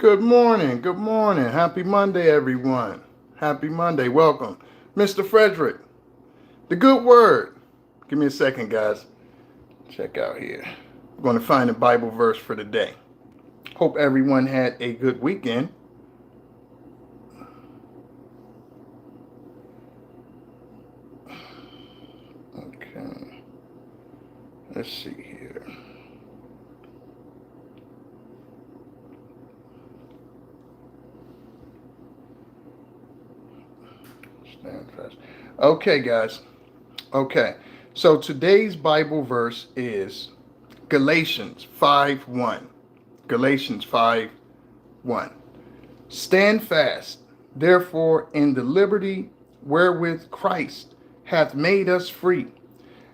Good morning. Good morning. Happy Monday, everyone. Happy Monday. Welcome. Mr. Frederick, the good word. Give me a second, guys. Check out here. I'm going to find a Bible verse for the day. Hope everyone had a good weekend. Okay. Let's see here. Stand fast. Okay, guys. Okay. So today's Bible verse is Galatians 5:1. Galatians 5:1. Stand fast, therefore, in the liberty wherewith Christ hath made us free,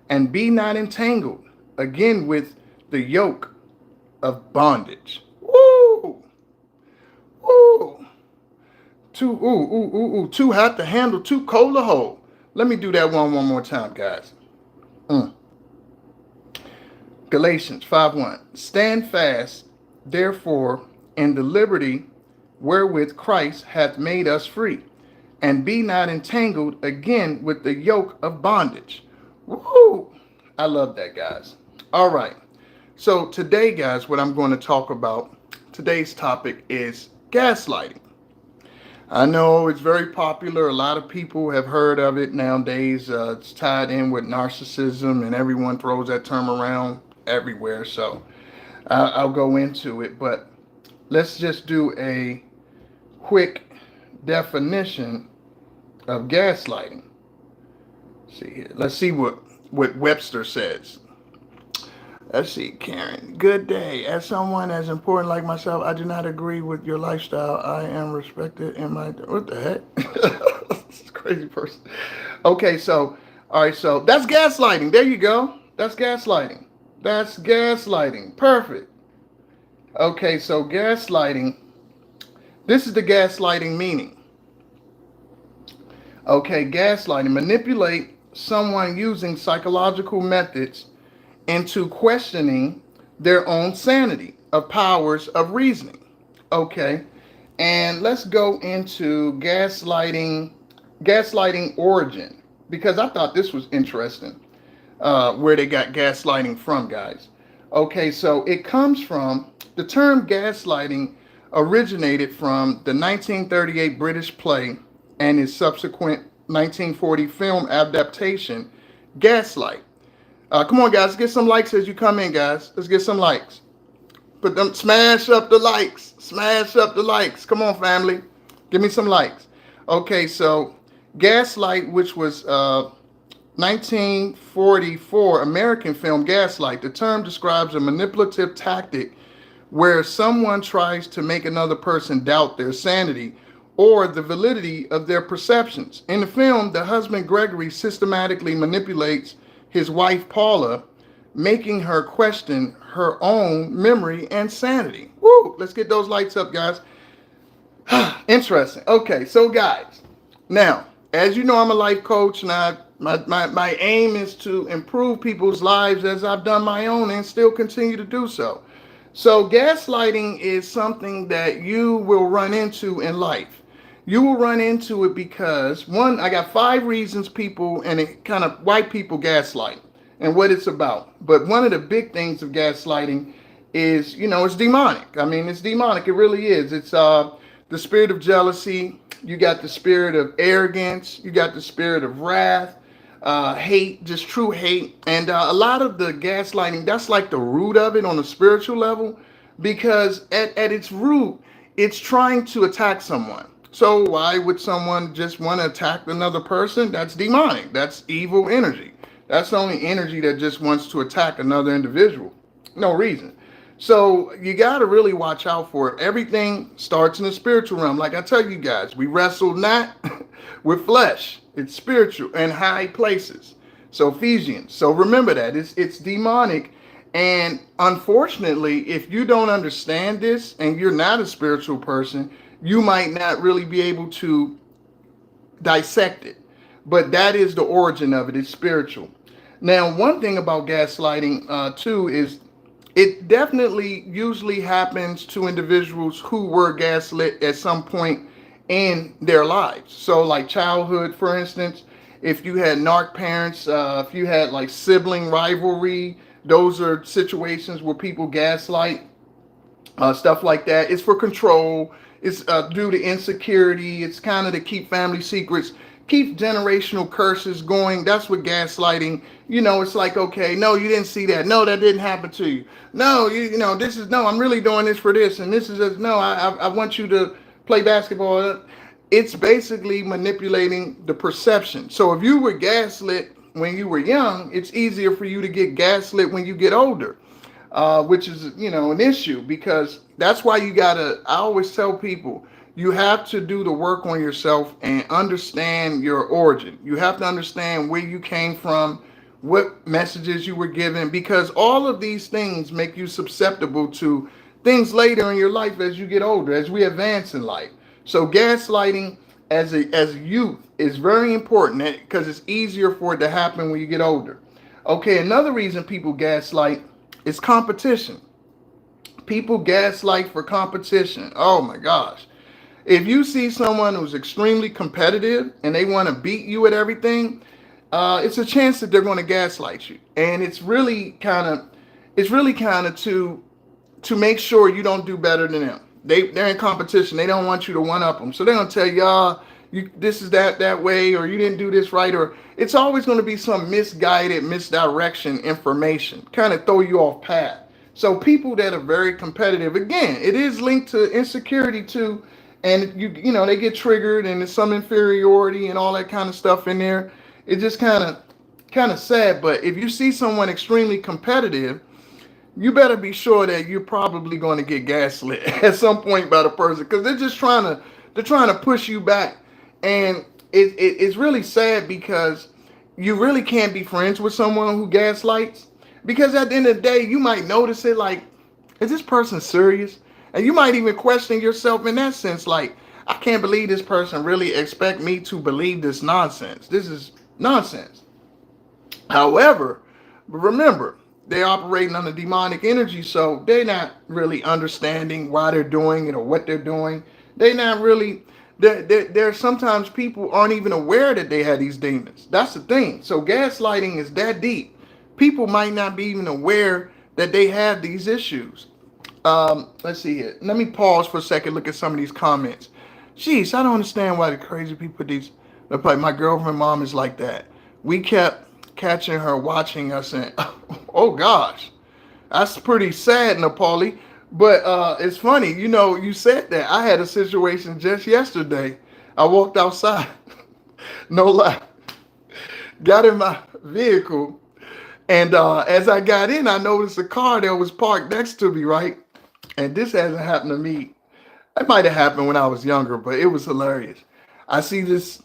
and be not entangled again with the yoke of bondage. Woo! Woo! Too hot to handle, too cold to hold. Let me do that one more time, guys. Galatians 5:1. Stand fast, therefore, in the liberty wherewith Christ hath made us free, and be not entangled again with the yoke of bondage. Woo! I love that, guys. All right. So today, guys, what I'm going to talk about, today's topic is gaslighting. I know it's very popular. A lot of people have heard of it nowadays. It's tied in with narcissism, and everyone throws that term around everywhere. So I'll go into it, but let's just do a quick definition of gaslighting. See here. Let's see what Webster says. Let's see, Karen. Good day. As someone as important like myself, I do not agree with your lifestyle. I am respected in my... What the heck? This is a crazy person. Okay, so... All right, so that's gaslighting. There you go. That's gaslighting. That's gaslighting. Perfect. Okay, so gaslighting. This is the gaslighting meaning. Okay, gaslighting. Manipulate someone using psychological methods into questioning their own sanity of powers of reasoning. Okay, and let's go into gaslighting origin, because I thought this was interesting, where they got gaslighting from, guys. Okay, so it comes from, the term gaslighting originated from the 1938 British play and its subsequent 1940 film adaptation, Gaslight. Come on, guys. Let's get some likes as you come in, guys. Let's get some likes. Put them, smash up the likes. Smash up the likes. Come on, family. Give me some likes. Okay, so Gaslight, which was 1944 American film Gaslight. The term describes a manipulative tactic where someone tries to make another person doubt their sanity or the validity of their perceptions. In the film, the husband Gregory systematically manipulates his wife Paula, making her question her own memory and sanity. Woo! Let's get those lights up, guys. Interesting. Okay, so guys, now, as you know, I'm a life coach, and my aim is to improve people's lives as I've done my own and still continue to do so. So gaslighting is something that you will run into in life. You will run into it because, one, I got 5 reasons people, and it kind of white people gaslight and what it's about. But one of the big things of gaslighting is, it's demonic. I mean, it's demonic. It really is. It's the spirit of jealousy. You got the spirit of arrogance. You got the spirit of wrath, hate, just true hate. And a lot of the gaslighting, that's like the root of it on a spiritual level, because at its root, it's trying to attack someone. So why would someone just want to attack another person? That's demonic. That's evil energy. That's the only energy that just wants to attack another individual. No reason. So you got to really watch out for it. Everything starts in the spiritual realm. Like I tell you guys, we wrestle not with flesh. It's spiritual and high places. So Ephesians. So remember that. It's demonic. And unfortunately, if you don't understand this and you're not a spiritual person, you might not really be able to dissect it. But that is the origin of it. It's spiritual. Now, one thing about gaslighting, too, is it definitely usually happens to individuals who were gaslit at some point in their lives. So, like childhood, for instance, if you had narc parents, if you had like sibling rivalry, those are situations where people gaslight, stuff like that. It's for control. It's due to insecurity. It's kind of to keep family secrets, keep generational curses going. That's what gaslighting. It's like, okay, no, you didn't see that. No, that didn't happen to you. No, this is no. I'm really doing this for this, and this is just, no. I want you to play basketball. It's basically manipulating the perception. So if you were gaslit when you were young, it's easier for you to get gaslit when you get older, which is, an issue, because that's why you gotta. I always tell people, you have to do the work on yourself and understand your origin. You have to understand where you came from, what messages you were given, because all of these things make you susceptible to things later in your life as you get older, as we advance in life. So gaslighting as a youth is very important because it's easier for it to happen when you get older. Okay, another reason people gaslight is competition. People gaslight for competition. Oh my gosh. If you see someone who's extremely competitive and they want to beat you at everything, it's a chance that they're going to gaslight you. And it's really kind of to make sure you don't do better than them. They're in competition. They don't want you to one up them. So they're gonna tell you, this is that way, or you didn't do this right, or it's always going to be some misguided, misdirection information, kind of throw you off path. So people that are very competitive, again, it is linked to insecurity too, and they get triggered, and there's some inferiority and all that kind of stuff in there. It's just kind of sad. But if you see someone extremely competitive, you better be sure that you're probably going to get gaslit at some point by the person, because they're trying to push you back. And it's really sad, because you really can't be friends with someone who gaslights, because at the end of the day you might notice it, like, is this person serious? And you might even question yourself in that sense, like, I can't believe this person really expect me to believe this nonsense. This is nonsense. However, remember, they're operating under demonic energy, so they're not really understanding why they're doing it or what they're doing. They're not really. There sometimes people aren't even aware that they had these demons. That's the thing. So gaslighting is that deep. People might not be even aware that they have these issues. Let's see here. Let me pause for a second. Look at some of these comments. Jeez, I don't understand why the crazy people these. Like, my girlfriend mom is like that. We kept catching her watching us, and oh gosh, that's pretty sad, Nepali. But it's funny, you said that. I had a situation just yesterday. I walked outside, no lie, got in my vehicle, and as I got in, I noticed a car that was parked next to me, right? And this hasn't happened to me. It might have happened when I was younger, but it was hilarious. I see this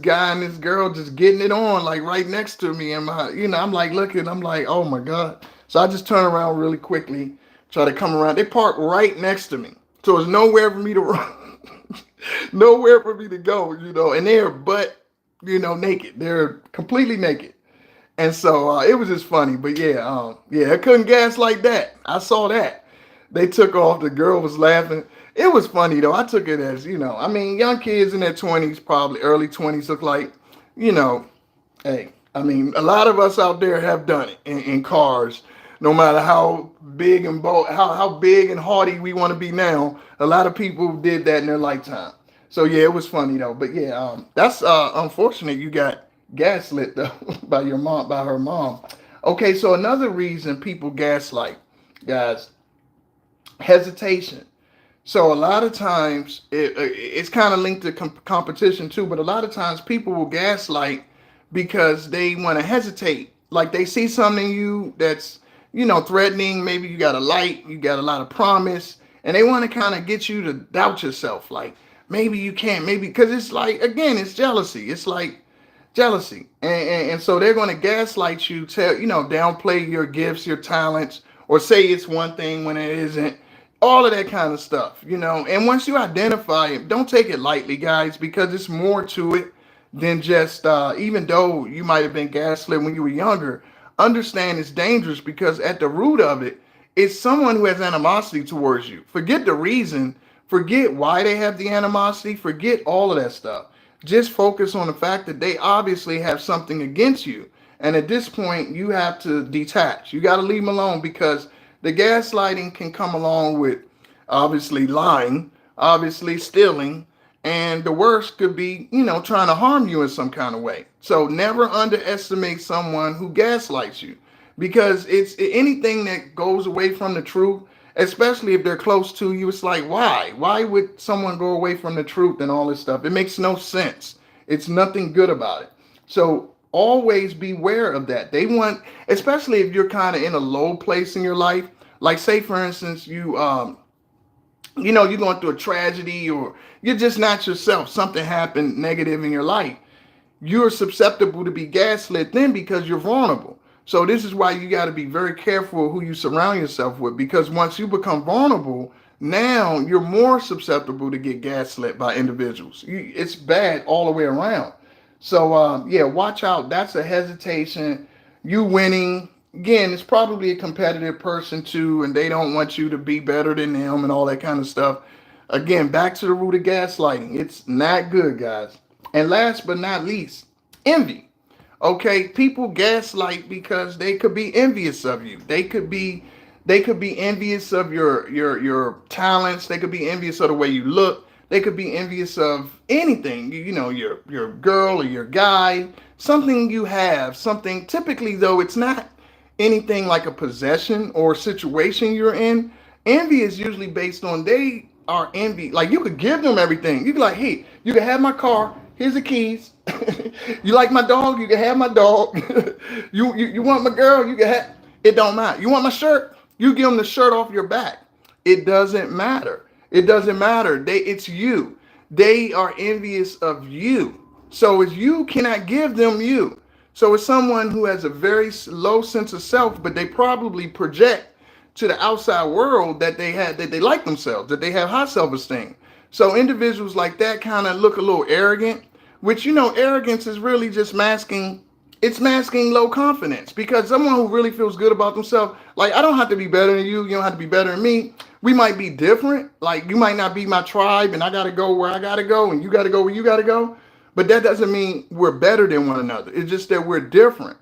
guy and this girl just getting it on, like right next to me, and I'm like looking, I'm like, oh my god. So I just turn around really quickly, try to come around. They park right next to me, so there's nowhere for me to run, nowhere for me to go, and they're naked. They're completely naked. And so it was just funny. But yeah, I couldn't gas like that. I saw that. They took off. The girl was laughing. It was funny though. I took it as, I mean, young kids in their 20s, probably early 20s, look like, you know, hey, I mean, a lot of us out there have done it in cars. No matter how big and bold, how big and hardy we want to be now, a lot of people did that in their lifetime. So yeah, it was funny though. But yeah, that's unfortunate. You got gaslit though by your mom, by her mom. Okay, so another reason people gaslight, guys, hesitation. So a lot of times it's kind of linked to competition too, but a lot of times people will gaslight because they want to hesitate. Like they see something in you that's, threatening. Maybe you got a light, you got a lot of promise, and they want to kind of get you to doubt yourself. Like maybe you can't, maybe because it's like, again, it's jealousy. It's like jealousy. And so they're going to gaslight you, downplay your gifts, your talents, or say it's one thing when it isn't. All of that kind of stuff, And once you identify it, don't take it lightly, guys, because it's more to it than just, even though you might have been gaslit when you were younger, understand it's dangerous because at the root of it It's someone who has animosity towards you. Forget the reason, forget why they have the animosity, forget all of that stuff. Just focus on the fact that they obviously have something against you. And at this point, you have to detach. You got to leave them alone, because the gaslighting can come along with obviously lying, obviously stealing, and the worst could be, trying to harm you in some kind of way. So never underestimate someone who gaslights you, because it's anything that goes away from the truth, especially if they're close to you. It's like, why would someone go away from the truth and all this stuff? It makes no sense. It's nothing good about it. So always beware of that. They want, especially if you're kind of in a low place in your life, like say for instance, you're going through a tragedy, or you're just not yourself, something happened negative in your life, you're susceptible to be gaslit then, because you're vulnerable. So this is why you got to be very careful who you surround yourself with, because once you become vulnerable, now you're more susceptible to get gaslit by individuals. It's bad all the way around. So yeah, watch out. That's a hesitation. You winning. Again, it's probably a competitive person too, and they don't want you to be better than them and all that kind of stuff. Again, back to the root of gaslighting. It's not good, guys. And last but not least, envy. Okay, people gaslight because they could be envious of you. They could be envious of your talents. They could be envious of the way you look. They could be envious of anything. Your girl or your guy, something you have, something. Typically though, it's not anything like a possession or situation you're in. Envy is usually based on they are envy. Like you could give them everything. You could be like, hey, you can have my car. Here's the keys. You like my dog? You can have my dog. you want my girl? You can have. It don't matter. You want my shirt? You give them the shirt off your back. It doesn't matter. It doesn't matter. It's you. They are envious of you. So as you cannot give them you. So it's someone who has a very low sense of self, but they probably project to the outside world that they like themselves, that they have high self-esteem. So individuals like that kind of look a little arrogant, which arrogance is really just masking low confidence, because someone who really feels good about themselves, like I don't have to be better than you, you don't have to be better than me. We might be different, like you might not be my tribe and I got to go where I got to go and you got to go where you got to go, but that doesn't mean we're better than one another. It's just that we're different.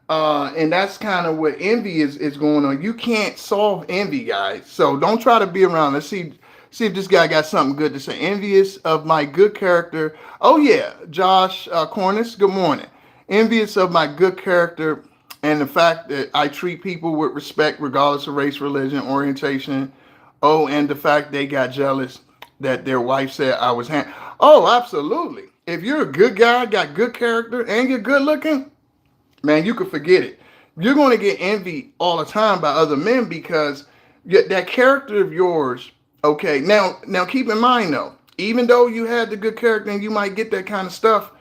And that's kind of what envy is going on. You can't solve envy, guys. So don't try to be around. Let's see if this guy got something good to say. Envious of my good character. Oh yeah, Josh Cornish. Good morning. Envious of my good character and the fact that I treat people with respect regardless of race, religion, orientation. Oh, and the fact they got jealous that their wife said I was Oh, absolutely. If you're a good guy, got good character, and you're good looking, man, you can forget it. You're going to get envy all the time by other men, because that character of yours. Okay, now keep in mind though, even though you have the good character and you might get that kind of stuff,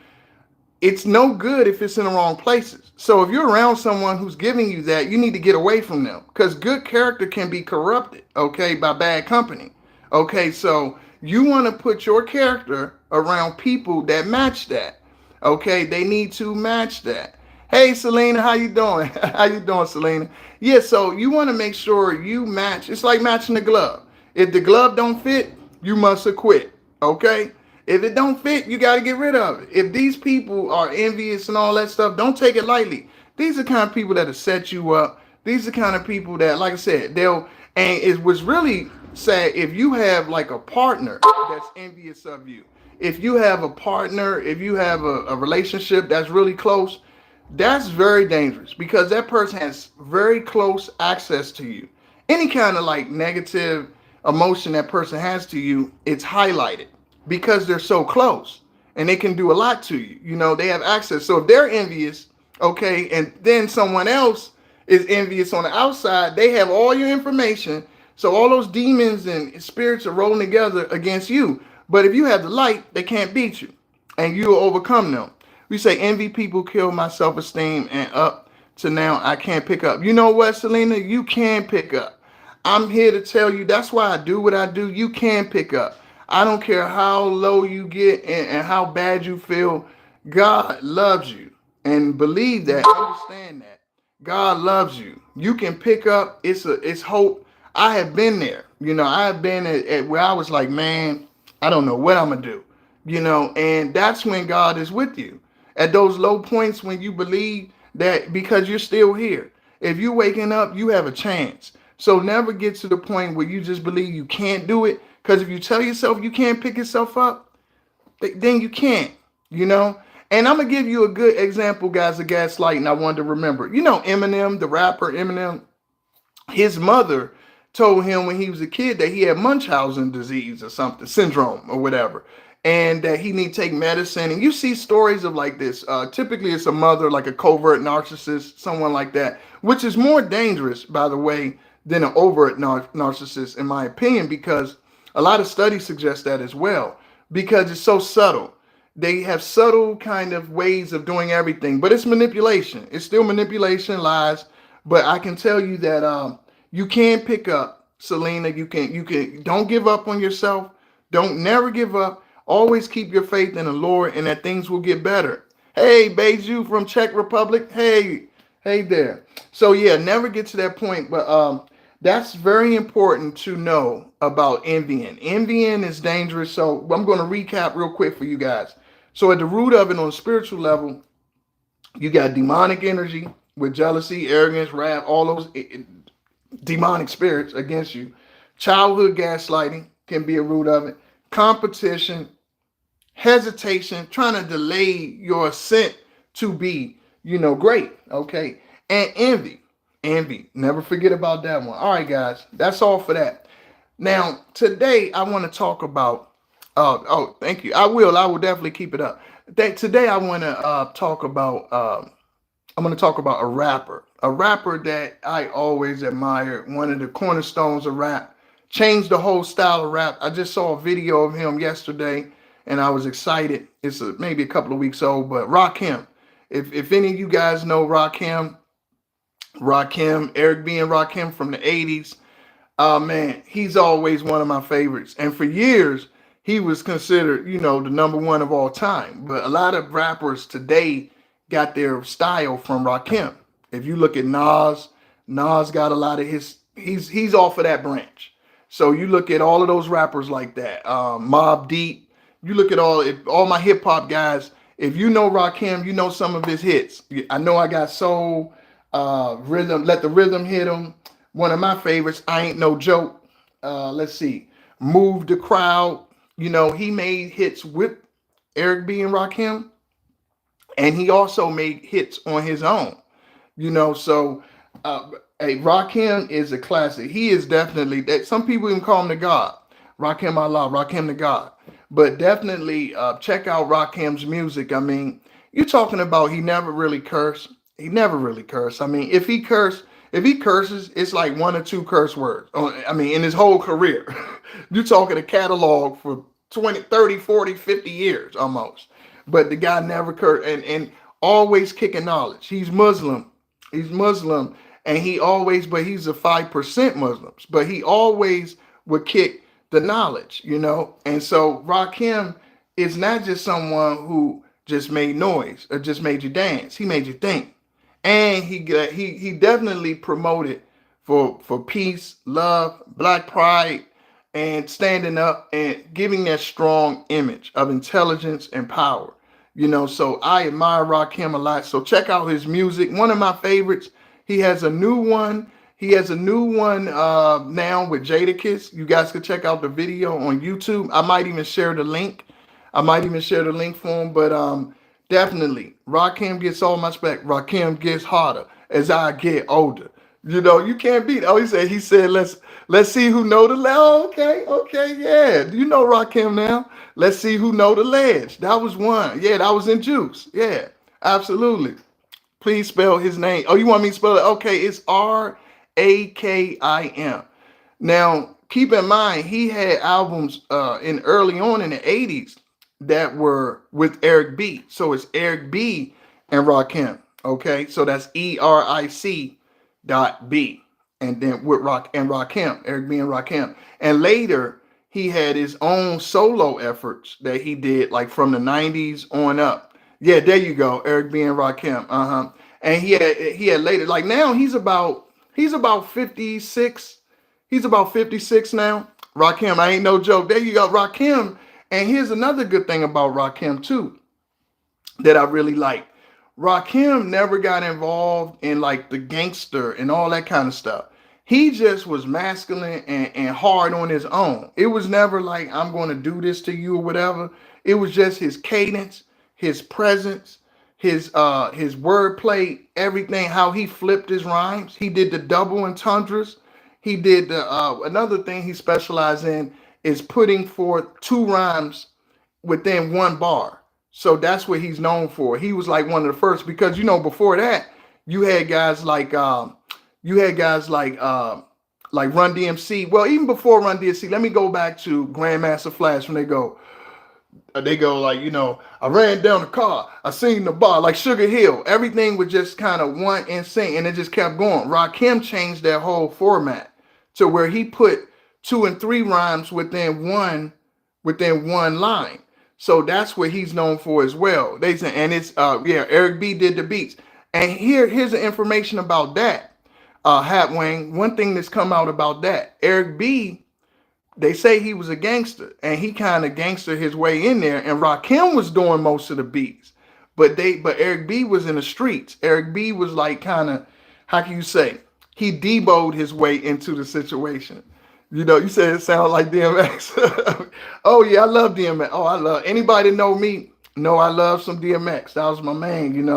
it's no good if it's in the wrong places. So if you're around someone who's giving you that, you need to get away from them, because good character can be corrupted, okay, by bad company. Okay, so you want to put your character around people that match that. Okay, they need to match that. Hey, Selena, how you doing? How you doing, Selena? Yeah, so you want to make sure you match. It's like matching the glove. If the glove don't fit, you must have quit. Okay? If it don't fit, you got to get rid of it. If these people are envious and all that stuff, don't take it lightly. These are the kind of people that'll set you up. These are the kind of people that, like I said, and it was really sad if you have like a partner that's envious of you. If you have a partner, if you have a relationship that's really close, that's very dangerous, because that person has very close access to you. Any kind of like negative emotion that person has to you, it's highlighted because they're so close and they can do a lot to you. They have access. So if they're envious, okay, and then someone else is envious on the outside, they have all your information. So all those demons and spirits are rolling together against you. But if you have the light, they can't beat you and you will overcome them. We say envy people kill my self-esteem, and up to now I can't pick up. You know what, Selena? You can pick up. I'm here to tell you that's why I do what I do. You can pick up. I don't care how low you get and how bad you feel. God loves you, and believe that, understand that. God loves you. You can pick up. It's hope. I have been there. I have been at where I was like, man, I don't know what I'm gonna do. And that's when God is with you. At those low points when you believe that because you're still here. If you're waking up, you have a chance. So never get to the point where you just believe you can't do it. Because if you tell yourself you can't pick yourself up, then you can't, you know? And I'm gonna give you a good example, guys, of gaslighting I wanted to remember. Eminem, the rapper Eminem, his mother told him when he was a kid that he had Munchausen disease or something, syndrome or whatever, and that he need to take medicine. And you see stories of like this. Typically, it's a mother, like a covert narcissist, someone like that, which is more dangerous, by the way, than an overt narcissist, in my opinion, because a lot of studies suggest that as well, because it's so subtle. They have subtle kind of ways of doing everything, but it's manipulation. It's still manipulation, lies. But I can tell you that you can pick up, Selena. You can. Don't give up on yourself. Don't never give up. Always keep your faith in the Lord, and that things will get better. Hey, Beju from Czech Republic. Hey there. So yeah, never get to that point. But that's very important to know about envying. Envying is dangerous. So I'm going to recap real quick for you guys. So at the root of it, on a spiritual level, you got demonic energy with jealousy, arrogance, wrath, all those demonic spirits against you. Childhood gaslighting can be a root of it. Competition, hesitation, trying to delay your ascent to be, great. Okay. And envy. Envy. Never forget about that one. All right, guys. That's all for that. Now, today I want to talk about. Thank you. I will definitely keep it up. Today I want to talk about. I'm going to talk about a rapper that I always admired. One of the cornerstones of rap. Changed the whole style of rap. I just saw a video of him yesterday, and I was excited. It's maybe a couple of weeks old, but Rakim. If any of you guys know Rakim, Eric B. and Rakim from the 80s. Man, he's always one of my favorites. And for years, he was considered, the number one of all time. But a lot of rappers today got their style from Rakim. If you look at Nas got a lot of he's off of that branch. So you look at all of those rappers like that, Mobb Deep. You look at all my hip hop guys. If you know Rakim, you know some of his hits. I know I Got Soul, Rhythm, Let the Rhythm Hit Him. One of my favorites, I Ain't No Joke. Let's see, Move the Crowd. He made hits with Eric B. and Rakim, and he also made hits on his own. So Rakim is a classic. He is definitely that. Some people even call him the God. Rakim Allah, Rakim the God. But definitely check out Rakim's music. I mean, you're talking about he never really cursed. He never really cursed. I mean, if he curses, it's like one or two curse words. I mean, in his whole career. You're talking a catalog for 20, 30, 40, 50 years almost. But the guy never cursed and always kicking knowledge. He's Muslim. And but he's a 5% Muslims. But he always would kick the knowledge, And so Rakim is not just someone who just made noise or just made you dance. He made you think. And he definitely promoted for peace, love, black pride, and standing up and giving that strong image of intelligence and power. So I admire Rakim a lot. So check out his music. One of my favorites. He has a new one. Now with Jadakiss. You guys can check out the video on YouTube. I might even share the link. For him. But definitely, Rakim gets all my respect. Rakim gets harder as I get older. You can't beat. Oh, he said, let's see who know the ledge. Oh, okay, yeah. Rakim now. Let's see who know the ledge. That was one. Yeah, that was in Juice. Yeah, absolutely. Please spell his name. Oh, you want me to spell it? Okay, it's Rakim. Now, keep in mind, he had albums in early on in the 80s that were with Eric B. So it's Eric B. and Rakim. Okay, so that's ERIC.B. And then with Rakim, Eric B. and Rakim. And later, he had his own solo efforts that he did like from the 90s on up. Yeah, there you go, Eric B. and Rakim. And he had later, like now he's about 56. He's about 56 now. Rakim, I ain't no joke. There you go, Rakim. And here's another good thing about Rakim too that I really like. Rakim never got involved in like the gangster and all that kind of stuff. He just was masculine and hard on his own. It was never like, I'm going to do this to you or whatever. It was just his cadence, his presence, his wordplay, everything, how he flipped his rhymes. He did the double entendres. He did the another thing he specialized in is putting forth two rhymes within one bar. So that's what he's known for. He was like one of the first because before that you had guys like like Run DMC. Well, even before Run DMC, let me go back to Grandmaster Flash when they go like, I ran down the car, I seen the bar, like Sugar Hill. Everything was just kind of one in sync, and it just kept going. Rakim changed that whole format to where he put two and three rhymes within one line. So that's what he's known for as well. They say, and it's Eric B did the beats. And here's the information about that. Hat Wang, one thing that's come out about that, Eric B, they say he was a gangster and he kind of gangstered his way in there, and Rakim was doing most of the beats. But Eric B was in the streets. Eric B was like kind of, how can you say, he deboed his way into the situation. You said it sounds like DMX. Oh yeah, I love DMX. Oh, I love anybody that know me. Know I love some DMX. That was my man.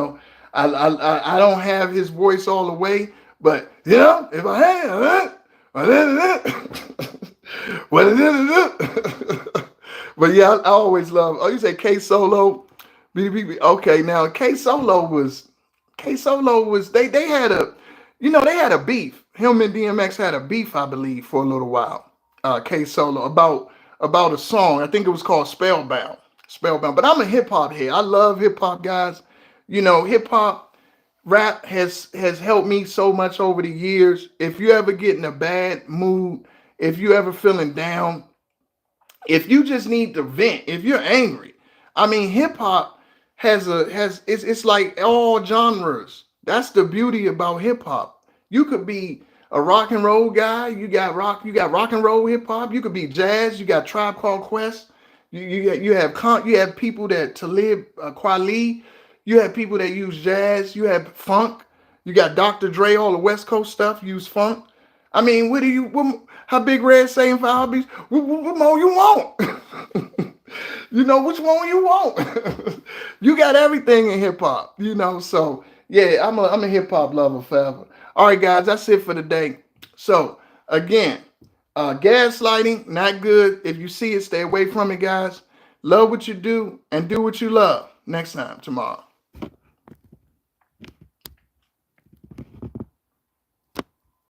I don't have his voice all the way, but if I had, but yeah, I always love. Oh, you say K Solo, Okay, now K Solo was they had a beef. Him and DMX had a beef, I believe, for a little while. K Solo about a song. I think it was called Spellbound. Spellbound. But I'm a hip hop head. I love hip hop, guys. Hip hop rap has helped me so much over the years. If you ever get in a bad mood, if you ever feeling down, if you just need to vent, if you're angry, I mean, hip hop it's like all genres. That's the beauty about hip hop. You could be a rock and roll guy. You got rock and roll hip hop. You could be jazz. You got Tribe Called Quest. You have people that Talib Kweli. You have people that use jazz. You have funk. You got Dr. Dre, all the West Coast stuff use funk. I mean, how Big Red saying for hobbies? What more you want? Which one you want? You got everything in hip hop. So yeah, I'm a hip hop lover forever. All right, guys, that's it for today. So again, gaslighting, not good. If you see it, stay away from it, guys. Love what you do and do what you love. Next time, tomorrow.